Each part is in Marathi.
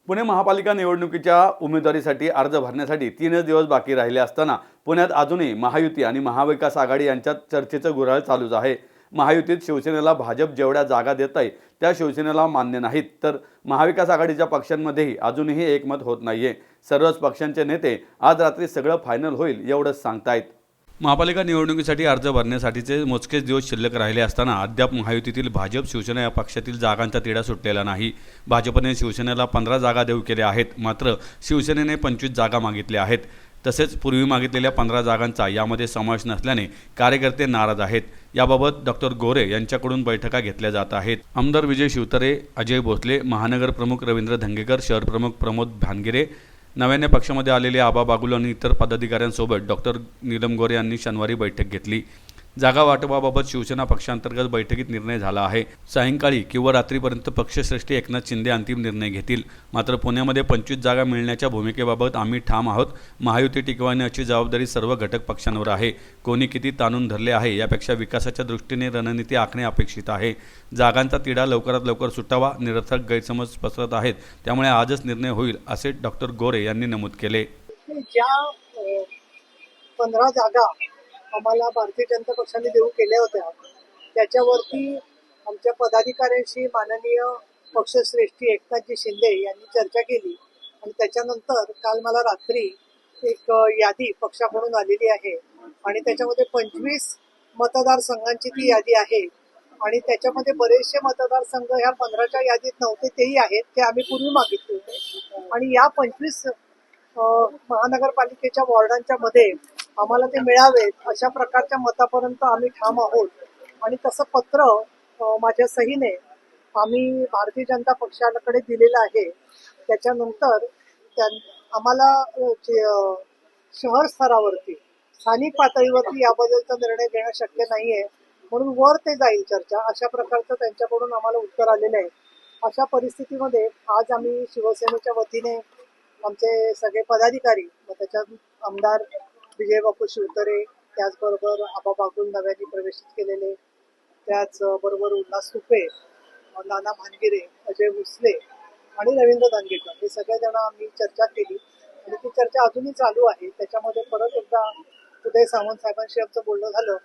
पुणे महापालिका निवडणुकीच्या उमेदवारीसाठी अर्ज भरण्यासाठी 3 दिवस बाकी राहिले असताना पुण्यात अजूनही महायुती आणि महाविकास आघाडी यांच्यात चर्चेचं गुऱ्हाळ चालूच आहे। महायुतीत शिवसेनेला भाजप जेवढ्या जागा देत आहे त्या शिवसेनेला मान्य नाहीत, तर महाविकास आघाडीच्या पक्षांमध्येही अजूनही एकमत होत नाहीये। सर्वच पक्षांचे नेते आज रात्री सगळं फायनल होईल एवढंच सांगतायत। महापालिका निवडणुकीसाठी अर्ज भरण्यासाठीचे मोजकेच दिवस शिल्लक राहिले असताना अद्याप महायुतीतील भाजप शिवसेना या पक्षातील जागांचा तिढा सुटलेला नाही। भाजपने शिवसेनेला 15 जागा देऊ केल्या आहेत, मात्र शिवसेनेने 25 जागा मागितल्या आहेत। तसेच पूर्वी मागितलेल्या 15 जागांचा यामध्ये समावेश नसल्याने कार्यकर्ते नाराज आहेत। याबाबत डॉक्टर गोरे यांच्याकडून बैठका घेतल्या जात आहेत। आमदार विजय शिवतारे, अजय भोसले, महानगर प्रमुख रवींद्र धंगेकर, शहर प्रमुख प्रमोद भानगिरे, नव्याने पक्षामध्ये आलेले आबा बागुल आणि इतर पदाधिकाऱ्यांसोबत डॉक्टर नीलम गोरे यांनी शनिवारी बैठक घेतली। जागा वाटपाबाबत शिवसेना पक्षांतर्गत बैठकीत निर्णय झाला आहे। सायंकाळी किंवा रात्रीपर्यंत पक्षश्रेष्ठी एकनाथ शिंदे अंतिम निर्णय घेतील। मात्र पुण्यामध्ये 25 जागा मिळण्याच्या भूमिकेबाबत आम्ही ठाम आहोत। महायुती टिकवण्याची जबाबदारी सर्व घटक पक्षांवर आहे। कोणी किती ताणून धरले आहे यापेक्षा विकासाच्या दृष्टीने रणनीती आखणे अपेक्षित आहे। जागांचा तिढा लवकरात लवकर सुटावा, निरर्थक गैरसमज पसरत आहेत, त्यामुळे आजच निर्णय होईल असे डॉक्टर गोरे यांनी नमूद केले। ज्या 15 जागा आम्हाला भारतीय जनता पक्षाने देऊ केल्या होत्या त्याच्यावरती आमच्या पदाधिकाऱ्यांशी माननीय पक्षश्रेष्ठी एकनाथजी शिंदे यांनी चर्चा केली आणि त्याच्यानंतर काल मला रात्री एक यादी पक्षाकडून आलेली आहे आणि त्याच्यामध्ये 25 मतदारसंघांची ती यादी आहे आणि त्याच्यामध्ये बरेचसे मतदारसंघ ह्या 15च्या यादीत नव्हते तेही आहेत, ते आम्ही पूर्वी मागितले होते आणि या 25 महानगरपालिकेच्या वॉर्डांच्या मध्ये आम्हाला ते मिळावेत अशा प्रकारच्या मतापर्यंत आम्ही ठाम आहोत आणि तसं पत्र माझ्या सहीने आम्ही भारतीय जनता पक्षाकडे दिलेलं आहे। त्याच्यानंतर आम्हाला शहर स्तरावरती स्थानिक पातळीवरती याबद्दलचा निर्णय घेणं शक्य नाहीये, म्हणून वर ते जाईल चर्चा, अशा प्रकारचं त्यांच्याकडून आम्हाला उत्तर आलेलं आहे। अशा परिस्थितीमध्ये आज आम्ही शिवसेनेच्या वतीने आमचे सगळे पदाधिकारी, त्याच्यात आमदार विजय बापू शिवतारे, त्याचबरोबर आबा बागुल नव्याने प्रवेशित केलेले, त्याचबरोबर उल्हास तुपे, नाना भानगिरे, अजय भोसले आणि रवींद्र धंगेकर हे सगळेजण आम्ही चर्चा केली आणि ती चर्चा अजूनही चालू आहे। त्याच्यामध्ये परत एकदा उदय सामंत साहेबांशी आमचं बोलणं झालं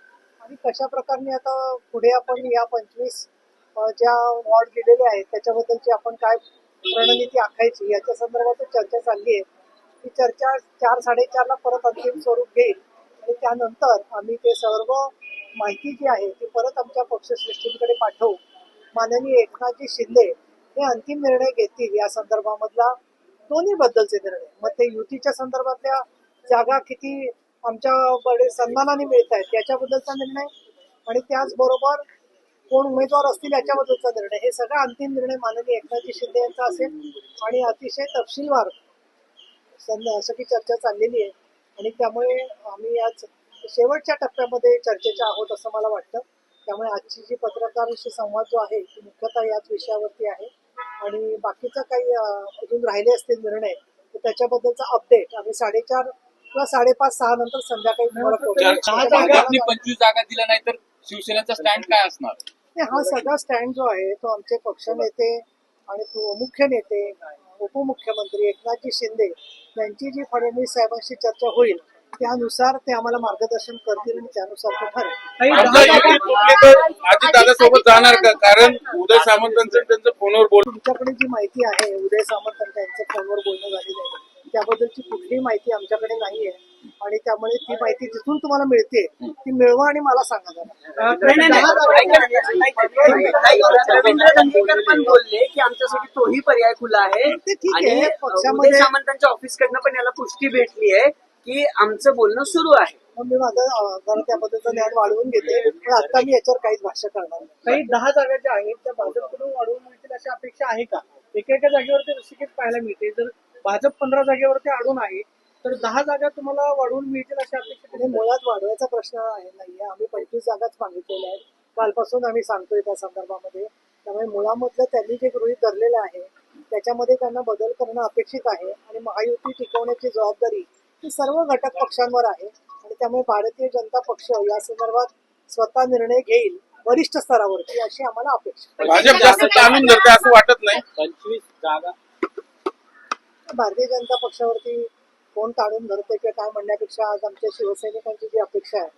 आणि कशा प्रकारे आता पुढे आपण या 25 ज्या वॉर्ड दिलेले आहेत त्याच्याबद्दलची आपण काय रणनीती आखायची याच्या संदर्भात चर्चा चालली आहे। ही चर्चा 4-4:30 ला परत अंतिम स्वरूप घेईल आणि त्यानंतर आम्ही ते सर्व माहिती जी आहे ती परत आमच्या पक्षश्रेष्ठींकडे पाठवू। माननीय एकनाथजी शिंदे हे अंतिम निर्णय घेतील या संदर्भामधला दोन्ही बद्दलचे निर्णय, मग ते युतीच्या संदर्भातल्या जागा किती आमच्या सन्मानाने मिळत आहेत याच्याबद्दलचा निर्णय आणि त्याचबरोबर कोण उमेदवार असतील याच्याबद्दलचा निर्णय, हे सगळा अंतिम निर्णय माननीय एकनाथजी शिंदे यांचा असेल आणि अतिशय तपशीलवार सगळी चर्चा चाललेली आहे आणि त्यामुळे आम्ही आज शेवटच्या टप्प्यामध्ये चर्चेच्या आहोत असं मला वाटतं। त्यामुळे आजची जी पत्रकारांशी संवाद जो आहे ती मुख्यतः याच विषयावरती आहे आणि बाकीचं काही अजून राहिले असतील निर्णय तर त्याच्याबद्दलचा अपडेट आम्ही 4:30 किंवा 5:30-6 नंतर संध्याकाळी 25 जागा दिल्या नाही तर शिवसेनेचा स्टँड काय असणार? हा सगळा स्टँड जो आहे तो आमचे पक्षनेते आणि मुख्य नेते उपमुख्यमंत्री एकनाथजी शिंदे यांची जी फडणवीस साहेबांशी चर्चा होईल त्यानुसार ते आम्हाला मार्गदर्शन करतील आणि त्यानुसार ते ठरेल। अजितदादासोबत जाणार का? कारण उदय सामंतांचं त्यांचं फोनवर बोल, तुमच्याकडे जी माहिती आहे उदय सामंत यांचं फोनवर बोलणं झालेलं आहे त्याबद्दलची कुठलीही माहिती आमच्याकडे नाहीये आणि त्यामुळे ती माहिती जिथून तुम्हाला मिळते ती मिळवा आणि मला सांगा। रवींद्र धंगेकर पण बोलले की आमच्यासाठी तोही पर्याय खुला आहे आणि पक्षामध्ये सामंतांच्या ऑफिसकडनं पण याला पुष्टी भेटली आहे की आमचं बोलणं सुरू आहे। मी माझं जरा त्याबद्दलचं ज्ञान वाढवून घेते, पण आता मी याच्यावर काहीच भाष्य करणार नाही। काही 10 जागा ज्या आहेत त्या भाजपकडून वाढवून मिळतील अशी अपेक्षा आहे का? एका जागेवरती ऋषिकेश पाहायला मिळते, जर भाजप 15 जागेवरती अडून आहे तर 10 जागा तुम्हाला वाढवून मिळतील अशी अपेक्षा? मुळात वाढवायचा प्रश्न नाहीये, आम्ही 25 जागाच मागितलेल्या आहेत, कालपासून आम्ही सांगतोय त्या संदर्भामध्ये। त्यामुळे मुळामधलं त्यांनी जे गृहीत धरलेलं आहे त्याच्यामध्ये त्यांना बदल करणं अपेक्षित आहे आणि महायुती टिकवण्याची जबाबदारी ही सर्व घटक पक्षांवर आहे आणि त्यामुळे भारतीय जनता पक्ष या संदर्भात स्वतः निर्णय घेईल वरिष्ठ स्तरावरती अशी आम्हाला अपेक्षा। भाजप जास्त ताणून धरते असं वाटत नाही? 25 जागा भारतीय जनता पक्षावरती कोण ताणून धरते किंवा काय म्हणण्यापेक्षा आज आमच्या शिवसैनिकांची जी अपेक्षा आहे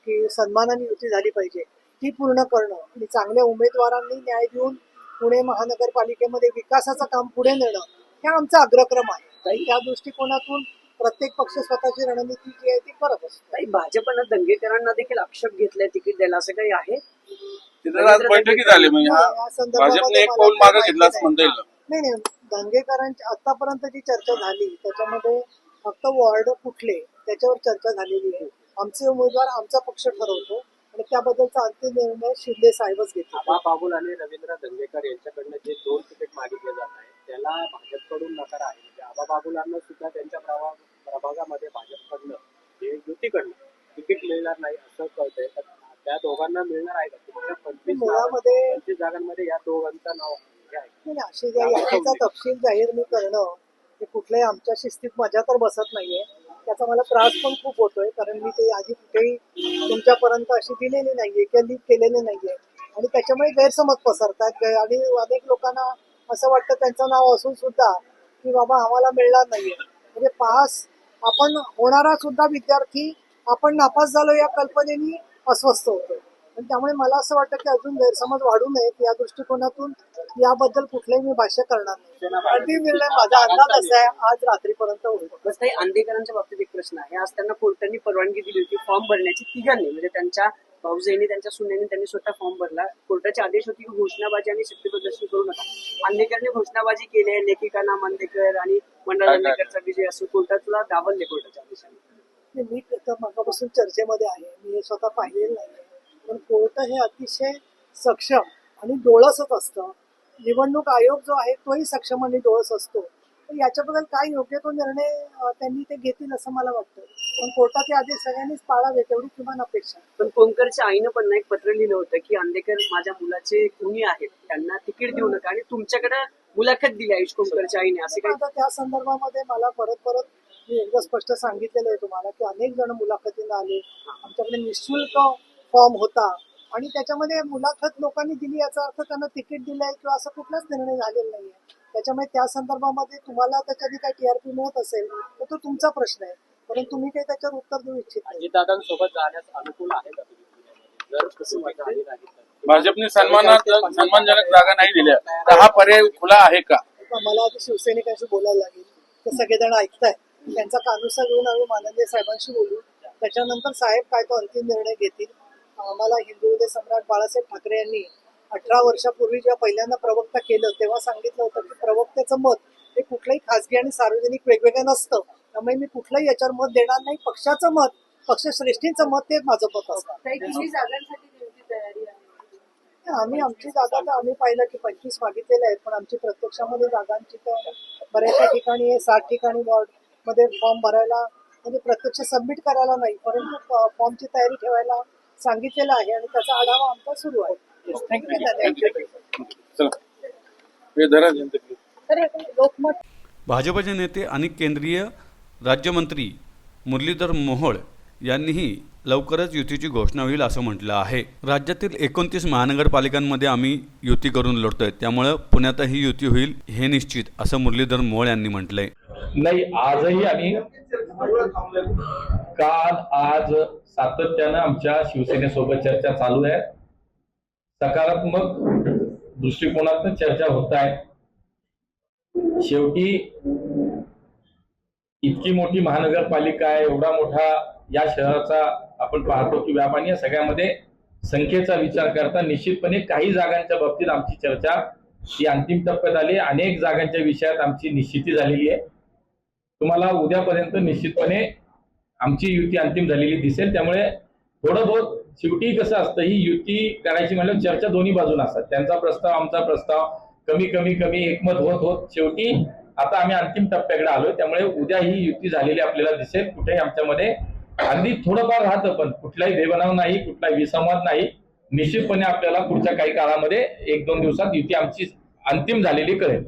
की सन्मानाने युती झाली पाहिजे ती पूर्ण करणं आणि चांगल्या उमेदवारांनी न्याय देऊन पुणे महानगरपालिकेमध्ये विकासाचं काम पुढे नेणं हे आमचा अग्रक्रम आहे. आणि त्या दृष्टिकोनातून प्रत्येक पक्ष स्वतःची रणनीती जी आहे ती करत असतो. काही भाजपनं दंगेकरांना देखील आक्षेप घेतलाय तिकीट द्यायला, असं काही आहे? तिथं आज बैठकी झाली म्हणजे या हा संदर्भामध्ये भाजपने एक मला पाऊल काही मागे माहिती घेतलाच नाही. म्हणता येईल. नाही दंगेकरांची आतापर्यंत जी चर्चा झाली त्याच्यामध्ये फक्त वॉर्ड कुठले त्याच्यावर चर्चा झालेली आहे. आमचे उमेदवार आमचा पक्ष ठरवतो आणि त्याबद्दलचा अंतिम निर्णय शिंदे साहेबच घेतात. आबा बाबुल आणि रवींद्र दंगेकर यांच्याकडनं जे 2 तिकीट मागितले जात आहे त्याला भाजपकडून नकार आहे. म्हणजे आबा बाबुलांना सुद्धा त्यांच्या प्रभागामध्ये भाजपकडनं हे युतीकडनं तिकीट मिळणार नाही असं कळतंय. तर त्या दोघांना मिळणार आहे का? तुमच्या 25 जागांमध्ये या दोघांचं नाव हे आहे. नाही, अशी ज्या यादीचा तपशील जाहीर मी करणं हे कुठल्याही आमच्या शिस्तीत मजा तर बसत नाहीये. त्याचा मला त्रास पण खूप होतोय कारण मी ते आधी कुठेही तुमच्यापर्यंत अशी दिलेली नाहीये किंवा लीक केलेली नाहीये आणि त्याच्यामुळे गैरसमज पसरतात आणि अनेक लोकांना असं वाटतं त्यांचं नाव असून सुद्धा की बाबा आम्हाला मिळणार नाहीये. म्हणजे पास आपण होणारा सुद्धा विद्यार्थी आपण नापास झालो या कल्पनेने अस्वस्थ होतो. आणि त्यामुळे मला असं वाटतं की अजून गैरसमज वाढू नयेत या दृष्टिकोनातून याबद्दल कुठलंही मी भाष्य करणार नाही. अंतिम निर्णय माझा अंदाज असा आहे आज रात्रीपर्यंत होईल. बस काही अंधेकरांच्या बाबतीत एक प्रश्न आहे. आज त्यांना कोर्टाने परवानगी दिली होती फॉर्म भरण्याची, तिघांनी म्हणजे त्यांच्या भाऊजाईंनी त्यांच्या सुनेनी त्यांनी स्वतः फॉर्म भरला. कोर्टाचे आदेश होते की घोषणाबाजी आणि शक्ती प्रदर्शन करू नका. अंधेकरने घोषणाबाजी केली आहे. लेखिका नाम अंधेकर आणि मंडळ अंधेकरचा विजय असं कोर्टातला डावलले कोर्टाच्या आदेशाने. मी तर मगापासून चर्चेमध्ये आहे. मी हे स्वतः पाहिलेलं नाहीये पण कोर्ट हे अतिशय सक्षम आणि डोळसच असतं. निवडणूक आयोग जो आहे तोही सक्षम आणि डोळस असतो. तर याच्याबद्दल काय योग्य तो निर्णय त्यांनी ते घेतील असं मला वाटतं. पण कोर्टाचे आदेश सगळ्यांनीच पाळावेत एवढी किमान अपेक्षा. पण कोमकरच्या आईनं पण एक पत्र लिहिलं होतं की अंधेकर माझ्या मुलाचे गुन्हे आहेत, त्यांना तिकीट देऊ नका आणि तुमच्याकडे मुलाखत दिली आयुष कोमकरच्या आईने, असे काही. आता त्या संदर्भामध्ये मला परत मी एकदा स्पष्ट सांगितलेलं आहे तुम्हाला की अनेक जण मुलाखतीला आले. आमच्याकडे निःशुल्क फॉर्म होता आणि त्याच्यामध्ये मुलाखत लोकांनी दिली याचा अर्थ त्यांना तिकीट दिलंय किंवा असं कुठलाच निर्णय झालेला नाहीये. त्याच्यामुळे त्या संदर्भामध्ये तुम्हाला त्याच्याने काही टीआरपी मिळत असेल तर तो तुमचा प्रश्न आहे परंतु मी काही त्याच्यावर उत्तर देऊ इच्छित नाही. अजितदादांसोबत जाण्यास अनुकूल आहे का तुम्ही? जर तसं झाली नाही तर भाजपने सन्मानजनक जागा नाही दिल्या तर हा पर्याय खुला आहे का? मला आता शिवसैनिकांशी बोलायला लागेल. ते सगळेजण ऐकताय. त्यांचा कानुसा घेऊन आम्ही माननीय साहेबांशी बोलू. त्याच्यानंतर साहेब काय तो अंतिम निर्णय घेतील. आम्हाला हिंदू हृदय सम्राट बाळासाहेब ठाकरे यांनी 18 वर्षापूर्वी जेव्हा पहिल्यांदा प्रवक्ता केलं तेव्हा सांगितलं होतं की प्रवक्त्याचं मत हे कुठलंही खासगी आणि सार्वजनिक वेगवेगळं नसतं. त्यामुळे मी कुठलंही याच्यावर मत देणार नाही. पक्षाचं मत, पक्षश्रेष्ठींचं मत तेच माझं मत असतं. आम्ही आमची जागा तर आम्ही पाहिलं की 25 मागितलेल्या आहेत पण आमची प्रत्यक्षामध्ये जागांची तर बऱ्याचशा ठिकाणी 60 ठिकाणी वॉर्ड मध्ये फॉर्म भरायला म्हणजे प्रत्यक्ष सबमिट करायला नाही परंतु फॉर्मची तयारी ठेवायला सांगितलेलं आहे आणि त्याचा आढावा आमचा सुरू आहे. लोकमत भाजपचे नेते आणि केंद्रीय राज्यमंत्री मुरलीधर मोहोळ यांनीही लवकरच युतीची घोषणा होईल असं म्हटलं आहे. राज्यातील 29 महानगरपालिकांमध्ये आम्ही युती करून लढतोय त्यामुळं पुण्यातही युती होईल हे निश्चित असं मुरलीधर मोहोळ यांनी म्हटलंय. नाही, आजही आम्ही आज सातत्यानं आमच्या शिवसेनेसोबत चर्चा चालू आहे. सकारात्मक दृष्टिकोनातून चर्चा होत आहे. शेवटी इतकी मोठी महानगरपालिका आहे, एवढा मोठा या शहराचा आपण पाहतो की व्याप आणि या सगळ्यामध्ये संख्येचा विचार करता निश्चितपणे काही जागांच्या बाबतीत आमची चर्चा ही अंतिम टप्प्यात आली. अनेक जागांच्या विषयात आमची निश्चिती झालेली आहे. तुम्हाला उद्यापर्यंत निश्चितपणे आमची युती अंतिम झालेली दिसेल. त्यामुळे थोडं बहुत शेवटी कसं असतं, ही युती करायची म्हणल्यावर चर्चा दोन्ही बाजून असतात. त्यांचा प्रस्ताव आमचा प्रस्ताव कमी एकमत होत शेवटी आता आम्ही अंतिम टप्प्याकडे आलोय. त्यामुळे उद्या ही युती झालेली आपल्याला दिसेल. कुठेही आमच्यामध्ये अगदी थोडंफार राहतं पण कुठलाही बेबनाव नाही, कुठलाही विसंवाद नाही. निश्चितपणे आपल्याला पुढच्या काही काळामध्ये 1-2 दिवसात युती आमची अंतिम झालेली कळेल.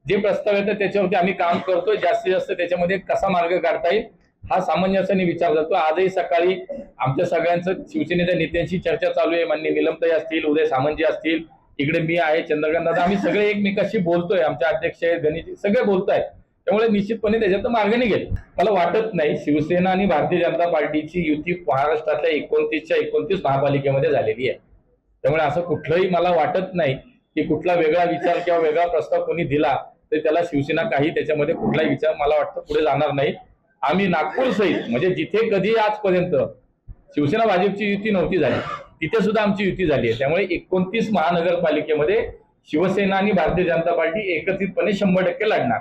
जे प्रस्ताव येतात त्याच्यावरती आम्ही काम करतोय. जास्तीत जास्त त्याच्यामध्ये कसा मार्ग काढता येईल हा सामंजस्याने विचार करतो. आजही सकाळी आमच्या सगळ्यांचं शिवसेनेच्या नेत्यांशी चर्चा चालू आहे. माननीय निलमताई असतील, उदय सामंतजी असतील, इकडे मी आहे, चंद्रकांत दादा, आम्ही सगळे एकमेकाशी बोलतोय. आमचे अध्यक्ष आहेत, गणेश, सगळे बोलतायत. त्यामुळे निश्चितपणे त्याच्यात मार्ग निघेल. मला वाटत नाही शिवसेना आणि भारतीय जनता पार्टीची युती महाराष्ट्रातल्या 29च्या 29 महापालिकेमध्ये झालेली आहे. त्यामुळे असं कुठलंही मला वाटत नाही की कुठला वेगळा विचार किंवा वेगळा प्रस्ताव कोणी दिला तर त्याला शिवसेना काही त्याच्यामध्ये कुठलाही विचार मला वाटतं पुढे जाणार नाही. आम्ही नागपूर सहित म्हणजे जिथे कधी आजपर्यंत शिवसेना भाजपची युती नव्हती झाली तिथे सुद्धा आमची युती झाली आहे. त्यामुळे 29 महानगरपालिकेमध्ये शिवसेना आणि भारतीय जनता पार्टी एकत्रितपणे 100% लढणार.